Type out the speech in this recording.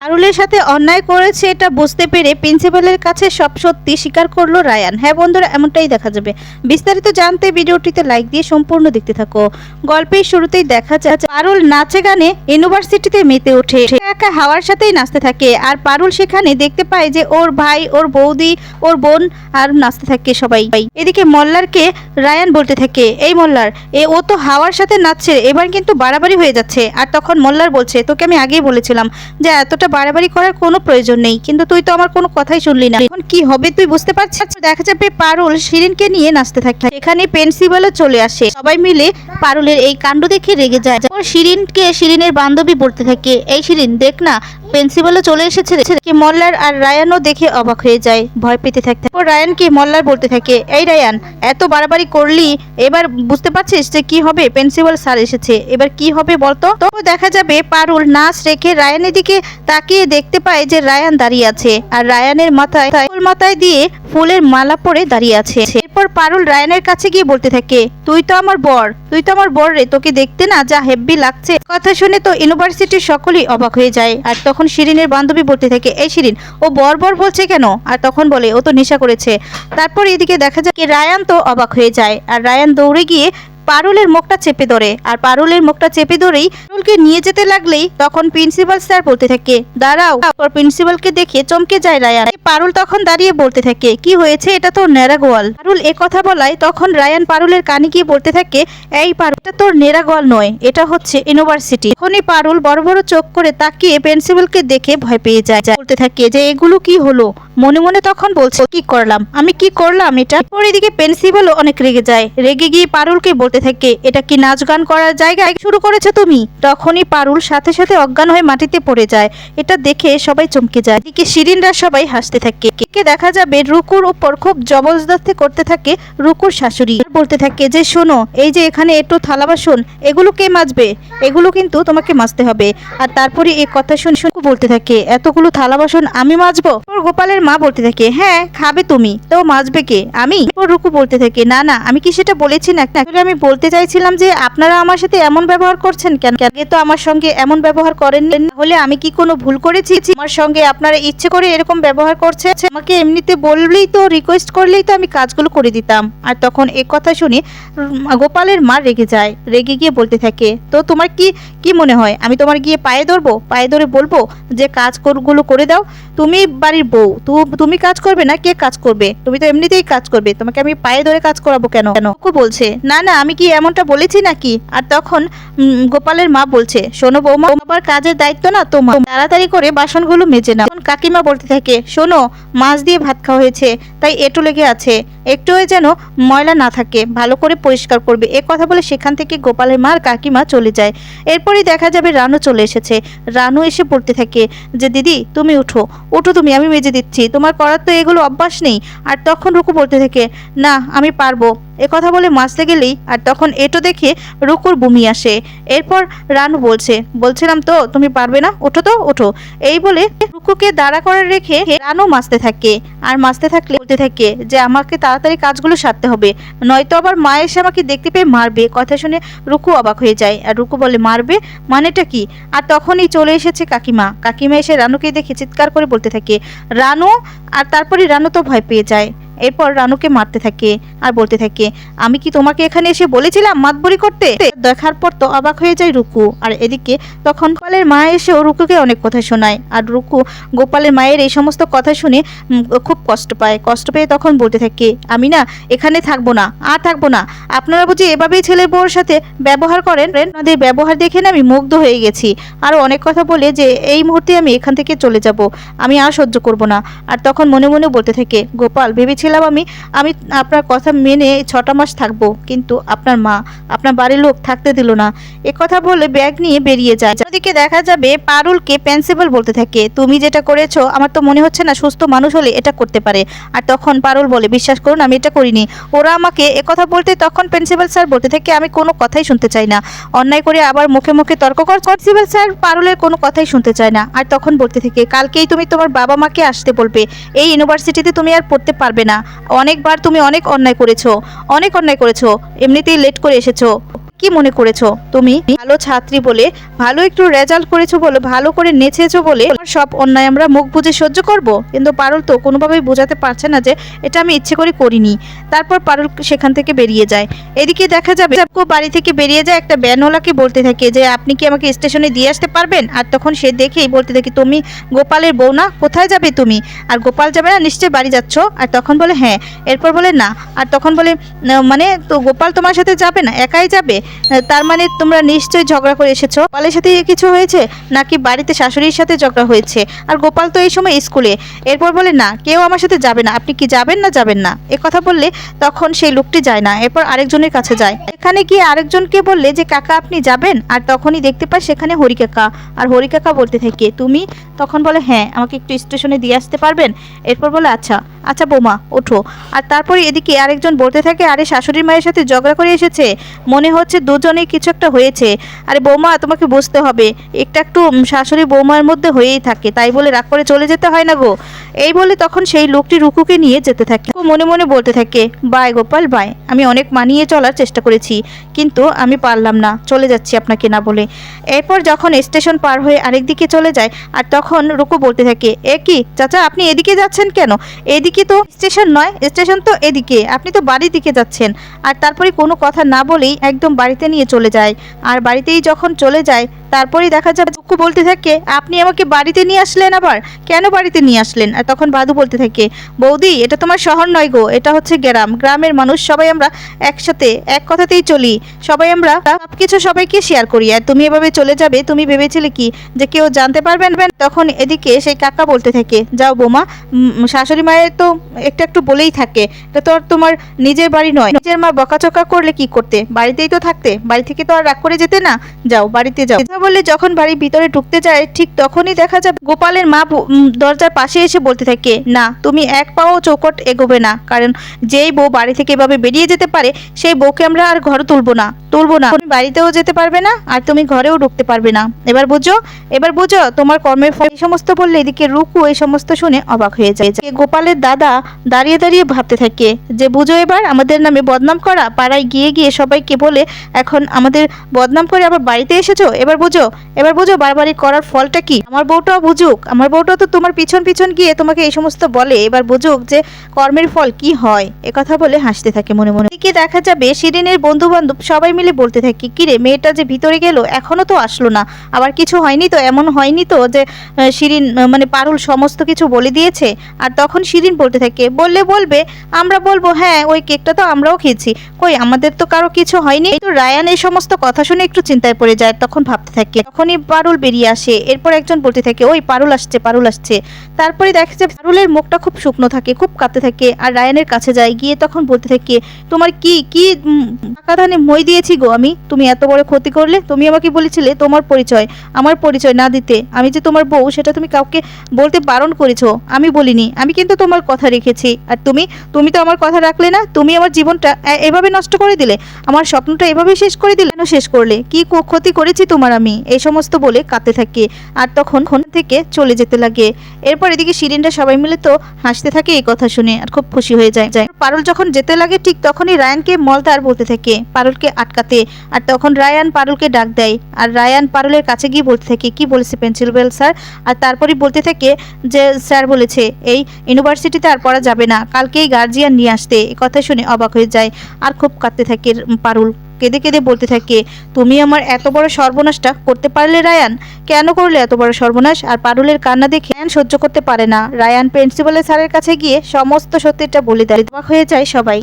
পারুলের সাথে অন্যায় করেছে এটা বুঝতে পেরে প্রিন্সিপালের কাছে সব সত্যি স্বীকার করলো রায়ান। হ্যাঁ বন্ধুরা, এমনটাই দেখা যাবে। বিস্তারিত জানতে ভিডিওটিতে লাইক দিয়ে সম্পূর্ণ দেখতে থাকো। গল্পের শুরুতেই দেখা যায় পারুল নাচে গানে ইউনিভার্সিটিতে মেতে ওঠে, একা হাওয়ার সাথেই নাচতে থাকে। আর পারুল সেখানে দেখতে পায় যে ওর ভাই, ওর বৌদি, ওর বোন আর নাচতে থাকে সবাই। এদিকে মল্লারকে রায়ান বলতে থাকে, এই মল্লার, ও তো হাওয়ার সাথে নাচছে, এবার কিন্তু বাড়াবাড়ি হয়ে যাচ্ছে। আর তখন মল্লার বলছে, তোকে আমি আগেই বলেছিলাম যে এতটা বাড়াবাড়ি করার কোনো প্রয়োজন নেই, কিন্তু তুই তো আমার কোনো কথাই শুনলি না। এখন কি হবে তুই বুঝতে পারছিস? দেখা যাবে পারুল শিরিনকে নিয়ে নাচতে থাকে। এখানে প্রিন্সিপালও চলে আসে। সবাই মিলে পারুলের এই কাণ্ড দেখে রেগে যায়। শিরিনকে শিরিনের বান্ধবী বলতে থাকে, এই শিরিন দেখ না, প্রিন্সিপালও চলে এসেছে। মল্লার আর রায়ানও দেখে অবাক হয়ে যায়, ভয় পেতে থাকে। রায়ানকে মল্লার বলতে থাকে, এই রায়ান, এত বাড়াবাড়ি করলি, এবার বুঝতে পারছিস যে কি হবে? প্রিন্সিপাল স্যার এসেছে, এবার কি হবে বলতো? তো দেখা যাবে পারুল নাচ রেখে রায়ানের দিকে তাকিয়ে দেখতে পায় যে রায়ান দাঁড়িয়ে আছে, আর রায়ানের মাথায় দিয়ে ফুলের মালা পরে দাঁড়িয়ে আছে। এরপর পারুল রায়ানের কাছে গিয়ে বলতে থাকে, তুই তো আমার বর রে, তোকে দেখতে না যা হেব্বি লাগছে। কথা শুনে তো ইউনিভার্সিটির সকলেই অবাক হয়ে যায়। আর তখন শিরিনের বান্ধবী বলতে থাকে, এই শিরিন, ও বর বলছে কেন? আর তখন বলে, ও তো নেশা করেছে। তারপর এদিকে দেখা যায় রায়ান তো অবাক হয়ে যায়, আর রায়ান দৌড়ে গিয়ে পারুলের মুখটা চেপে ধরে। আর পারুলের মুখটা চেপে ধরেই পারুলকে নিয়ে যেতে লাগলেই তখন প্রিন্সিপাল স্যার বলতে থাকে, দাঁড়াও। প্রিন্সিপালকে দেখে চমকে যায় রায়ান। পারুল তখন দাঁড়িয়ে বলতে থাকে, কি হয়েছে? এটা তো নেড়া গোয়াল। পারুল কথা বলায় তখন রায়ান পারুলের কানে গিয়ে বলতে থাকে, এই পারুল, এটা তোর নেড়া গোয়াল নয়, এটা হচ্ছে ইউনিভার্সিটি। তখনই পারুল বড় বড় চোখ করে তাকিয়ে প্রিন্সিপালকে দেখে ভয় পেয়ে যায়। বলতে থাকে যে এগুলো কি হলো? মনে মনে তখন বলছে, কি করলাম আমি, কি করলাম এটা? পরে এদিকে প্রিন্সিপালও অনেক রেগে যায়। রেগে গিয়ে পারুলকে বলতে থাকে, এটা কি নাচ গান করার জায়গায় শুরু করেছো তুমি? তখনই পারুল সাথে সাথে অজ্ঞান হয়ে মাটিতে পড়ে যায়। এটা দেখে সবাই চমকে যায়। এদিকে শিরিনরা সবাই হাসতে থাকে। দেখা যাবে রুকুর উপর খুব জবরদস্তি করতে থাকে রুকুর শাশুড়ি। বলতে থাকে যে, শোনো, এই যে এখানে একটু থালা বাসন, এগুলো কে মাজবে? এগুলো কিন্তু তোমাকে মাজতে হবে। আর তারপরে এই কথা শুনে বলতে থাকে, এতগুলো থালা বাসন আমি মাজবো? গোপালের মা বলতে থাকে, হ্যাঁ খাবে তুমি, তো মাজবে কে? আমি? রুকু বলতে থাকে, না না, আমি কি সেটা বলেছি না? আমি বলতে চাইছিলাম যে আপনারা আমার সাথে এমন ব্যবহার করছেন কেন? আগে তো আমার সঙ্গে এমন ব্যবহার করেননি, হলে আমি কি কোনো ভুল করেছি? আমার সঙ্গে আপনারা ইচ্ছে করে এরকম ব্যবহার করছে? আমাকে এমনিতে বললেই তো, রিকোয়েস্ট করলেই তো আমি কাজগুলো করে দিতাম। আর তখন এই কথা শুনে গোপালের মা রেগে যায়। রেগে গিয়ে বলতে থাকে, তো তোমার কি মনে হয় আমি তোমার গিয়ে পায়ে ধরবো? পায়ে ধরে বলবো যে কাজগুলো করে দাও? তুমি বাড়ির বউ, তুমি কাজ করবে না? কে কাজ করবে? তুমি তো এমনিতেই কাজ করবে, তোমাকে আমি পায়ে ধরে কাজ করাবো কেন? বলছে, না না, আমি কি এমনটা বলেছি নাকি? আর তখন গোপালের মা বলছে, শোনো বৌমা, তোমার কাজের দায়িত্ব না তোমার, তাড়াতাড়ি করে বাসনগুলো মেজে নাও। কাকিমা বলতে থাকে, শোনো, মাছ দিয়ে ভাত খাওয়া হয়েছে, তাই এঁটো লেগে আছে, একটুও যেন ময়লা না থাকে, ভালো করে পরিষ্কার করবে। এ কথা বলে সেখান থেকে গোপালের মা আর কাকিমা চলে যায়। এরপরই দেখা যাবে রানু চলে এসেছে। রানু এসে পড়তে থাকে যে, দিদি তুমি উঠো তুমি, আমি মেজে দিচ্ছি, তোমার করার তো এগুলো অভ্যাস নেই। আর তখন রুকু বলতে থাকে, না আমি পারবো। কথা বলে মাজতে গেলেই আর তখন এটো দেখে রুকুর বমি আসে। এরপর রানু বলছিলাম তো তুমি পারবে না, ওঠো। এই বলে রুকুকে দাঁড়া করে রেখে রানু মাজতে থাকে। আর মাজতে থাকলে বলতে থাকে যে, আমাকে তাড়াতাড়ি কাজগুলো সারতে হবে, নয়তো আবার মা এসে আমাকে দেখতে পেয়ে মারবে। কথা শুনে রুকু অবাক হয়ে যায়। আর রুকু বলে, মারবে মানেটা কি? আর তখনই চলে এসেছে কাকিমা এসে রানুকে দেখে চিৎকার করে বলতে থাকে, রানু। আর তারপরে রানু তো ভয় পেয়ে যায়। এরপর রানুকে মারতে থাকে আর বলতে থাকে, আমি কি তোমাকে এখানে এসে বলেছিলাম মাতবরি করতে? দেখার পর তো অবাক হয়ে যায় রুকু। আর এদিকে তখন গোপালের মা এসেও রুকুকে অনেক কথা শোনায়। আর রুকু গোপালের মায়ের এই সমস্ত কথা শুনে খুব কষ্ট পেয়ে তখন বলতে থাকে, আমি না এখানে থাকবো না, আর থাকবো না। আপনারা বুঝি এভাবেই ছেলে বউর সাথে ব্যবহার করেন? আপনাদের ব্যবহার দেখে না আমি মুগ্ধ হয়ে গেছি। আর অনেক কথা বলে যে এই মুহূর্তে আমি এখান থেকে চলে যাব, আমি আর সহ্য করব না। আর তখন মনে মনে বলতে থাকে, গোপাল, ভেবেছিলাম আমি আপনার কথা মেনে 6টা মাস থাকবো, কিন্তু আপনার মা, আপনার বাড়ির লোক থাকতে দিল না। কথা বলে ব্যাগ নিয়ে বেরিয়ে যায়। ওদিকে দেখা যাবে পারুলকে প্রিন্সিপাল বলতে থাকে, তুমি যেটা করেছো আমার তো মনে হচ্ছে না সুস্থ মানুষ হলে এটা করতে পারে। আর তখন পারুল বলে, বিশ্বাস করুন আমি এটা করিনি, ওরা আমাকে কথা বলতে। তখন প্রিন্সিপাল স্যার বলতে থাকে, আমি কোনো কথাই শুনতে চাই না। অন্যায় করে আবার মুখে মুখে তর্ক কর। প্রিন্সিপাল স্যার পারুলের কোনো কথাই শুনতে চায় না। আর তখন বলতে থাকে, কালকেই তুমি তোমার বাবা মাকে আসতে বলবে, এই ইউনিভার্সিটিতে তুমি আর পড়তে পারবে না। অনেকবার তুমি অনেক অন্যায় করেছো, এমনিতেই লেট করে এসেছো। কি মনে করেছো তুমি ভালো ছাত্রী বলে, ভালো একটু রেজাল্ট করেছো বলে, ভালো করে নেচেছো বলে তোমার সব অন্যায় আমরা মুখ বুজে সহ্য করব? কিন্তু পারুল তো কোনোভাবেই বোঝাতে পারছে না যে এটা আমি ইচ্ছে করে করিনি। তারপর পারুল সেখান থেকে বেরিয়ে যায়। এদিকে দেখা যাবে বাড়ি থেকে বেরিয়ে যায়, একটা ভ্যানওয়ালাকে বলতে থাকে যে আপনি কি আমাকে স্টেশনে দিয়ে আসতে পারবেন? আর তখন সে দেখেই বলতে থাকে তুমি গোপালের বউ না, কোথায় যাবে তুমি? আর গোপাল যাবে না, নিশ্চয়ই বাড়ি যাচ্ছ। আর তখন বলে হ্যাঁ। এরপর বলে না। আর তখন বলে মানে তো গোপাল তোমার সাথে যাবে না, একাই যাবে? তার মানে তোমরা নিশ্চয়ই ঝগড়া করে এসেছো। গোপালের সাথে কিছু হয়েছে নাকি বাড়িতে শাশুড়ির সাথে ঝগড়া হয়েছে? আর গোপাল তো এই সময় স্কুলে। এরপর বলে না, কেউ আমার সাথে যাবে না, আপনি কি যাবেন না যাবেন না? এ কথা বললে তখন সেই লোকটি যায় না, এরপর আরেকজনের কাছে যায়। এখানে গিয়ে আরেকজনকে বললে যে কাকা আপনি যাবেন? আর তখনই দেখতে পায় সেখানে হরিকাকা। আর হরিকাকা বলতে থাকে তুমি? তখন বলে হ্যাঁ, আমাকে একটু স্টেশনে দিয়ে আসতে পারবেন? এরপর বলে আচ্ছা আচ্ছা বৌমা ওঠো। আর তারপরে এদিকে আরেকজন বলতে থাকে আরে শাশুড়ি মায়ের সাথে ঝগড়া করে এসেছে, মনে হচ্ছে দুজনেই কিছু একটা হয়েছে। আরে বৌমা তোমাকে বুঝতে হবে, একটু শাশুড়ি বৌমার মধ্যে হয়েই থাকে, তাই বলে রাগ করে চলে যেতে হয় না গো। এই বলে তখন সেই লোকটি রুকুকে নিয়ে যেতে থাকে। মনে মনে বলতে থাকে বাই গোপাল বাই, আমি অনেক মানিয়ে চলার চেষ্টা করেছি কিন্তু আমি পারলাম না, চলে যাচ্ছি আপনাকে না বলে। এরপর যখন স্টেশন পার হয়ে আরেক দিকে চলে যায়, আর তখন রুকু বলতে থাকে এ কি চাচা আপনি এদিকে যাচ্ছেন কেন? এদিকে তো স্টেশন নয়, স্টেশন তো এদিকে, আপনি তো বাড়ির দিকে যাচ্ছেন। আর তারপরে কোনো কথা না বলেই একদম বাড়িতে নিয়ে চলে যায়। আর বাড়িতেই যখন চলে যায় তারপরেই দেখা যাবে রুকু বলতে থাকে আপনি আমাকে বাড়িতে নিয়ে আসলেন আবার, কেন বাড়িতে নিয়ে আসলেন? আর তখন বাদু বলতে থাকে বৌদি এটা তোমার শহর নয় গো, এটা হচ্ছে গ্রাম, গ্রামের মানুষ সবাই আমরা একসাথে এক কথাতেই চলি, সবাই আমরা সবকিছু সবাইকে শেয়ার করি। আর তুমি এভাবে চলে যাবে, তুমি ভেবেছিলে কি যে কেউ জানতে পারবেন? তখন এদিকে সেই কাকা বলতে থাকে যাও বৌমা, শাশুড়ি মায়ের তো একটু বলেই থাকে, এটা তো আর তোমার নিজের বাড়ি নয়, নিজের মা বকাচকা করলে কি করতে, বাড়িতেই তো থাকতে, বাড়ি থেকে তো আর রাগ করে যেতে না, যাও বাড়িতে যাও। বলে যখন বাড়ির ভিতরে ঢুকতে যায় ঠিক তখনই দেখা যাবে গোপালের মা দরজার পাশে এসে বলতে থাকে না তুমি এক পাও চৌকট এগোবে না, কারণ যেই বউ বাড়ি থেকে এভাবে বেরিয়ে যেতে পারে সেই বউকে আমরা আর ঘরে তুলবো না, তুমি বাড়িতেও যেতে পারবে না আর তুমি ঘরেও ঢুকতে পারবে না, এবার বুঝো, এবার বুঝো তোমার কর্মের ফল। এই সমস্ত বললে এদিকে রুকু এই সমস্ত শুনে অবাক হয়ে যায়। গোপালের দাদা দাঁড়িয়ে দাঁড়িয়ে ভাবতে থাকে যে বুঝো এবার আমাদের নামে বদনাম করা, পাড়ায় গিয়ে গিয়ে সবাইকে বলে এখন আমাদের বদনাম করে আবার বাড়িতে এসেছো, এবার বুঝো, এবার বুঝো বারবারই করার ফলটা কি। আমার বউটাও বুঝুক, আমার বউটাও তো তোমার পিছন পিছন গিয়ে তোমাকে এই সমস্ত বলে, এবার বুঝুক যে কর্মের ফল কি হয়। কথা বলে হাসতে থাকে মনে মনে। এদিকে দেখা যাবে শিরিনের বন্ধু বান্ধব সবাই মিলে বলতে থাকে কিরে মেয়েটা যে ভিতরে গেল এখনো তো আসলো না, আবার কিছু হয়নি তো, এমন হয়নি তো যে শিরিন মানে পারুল সমস্ত কিছু বলে দিয়েছে? আর তখন শিরিন বলতে থাকে বললে বলবে, আমরা বলবো হ্যাঁ ওই কেকটা তো আমরাও খেয়েছি, কই আমাদের তো কারো কিছু হয়নি। তো রায়ান এই সমস্ত কথা শুনে একটু চিন্তায় পড়ে যায়, তখন ভাবতে থাকে। তখনই পারুল বেরিয়ে আসে, এরপর একজন বলতে থাকে ওই পারুল আসছে পারুল আসছে। তারপরে দেখা যায় পারুলের মুখটা খুব শুকনো থাকে, খুব কাঁপতে থাকে, আর রায়ানের কাছে যায়, গিয়ে তখন বলতে থাকে তোমার কি কি টাকা ধানে মই দিয়েছি গো আমি, তুমি এত বড় ক্ষতি করলে? তুমি আমাকে বলেছিলে তোমার পরিচয়, আমার পরিচয় না দিতে, আমি যে তোমার বউ সেটা তুমি কাউকে বলতে বারণ করেছো, আমি বলিনি, আমি কিন্তু তোমার কথা রেখেছি। আর তুমি তো আমার কথা রাখলে না, তুমি আমার জীবনটা এভাবে নষ্ট করে দিলে, আমার স্বপ্নটা এভাবে শেষ করে দিলে, কেন শেষ করলে, কি ক্ষতি করেছি তোমার আমি? এই সমস্ত বলে কাঁদতে থাকে আর তখন থেকে চলে যেতে লাগে। এরপর এদিকে শিরিনরা সবাই মিলে তো হাসতে থাকে এই কথা শুনে আর খুব খুশি হয়ে যায়। পারুল যখন যেতে লাগে ঠিক তখনই রায়ানকে মলদার বলতে থাকে পারুলকে আটকাতে। আর তখন রায়ান পারুলকে ডাক দেয়, আর রায়ান পারুলের কাছে গিয়ে বলতে থাকে কি বলেছে প্রিন্সিপাল স্যার? আর তারপরে বলতে থাকে যে স্যার বলেছে এই ইউনিভার্সিটিতে আর পড়া যাবে না, কালকেই গার্জিয়ান নিয়ে আসতে। এই কথা শুনে অবাক হয়ে যায় আর খুব কাঁদতে থাকে পারুল, কেঁদে কেঁদে বলতে থাকে তুমি আমার এত বড় সর্বনাশটা করতে পারলে রায়ান, কেন করলে এত বড় সর্বনাশ? আর পারুলের কান্না দেখে রায়ান সহ্য করতে পারে না, রায়ান প্রিন্সিপাল স্যারের কাছে গিয়ে সমস্ত সত্যিটা বলে দেয়। অবাক হয়ে যায় সবাই।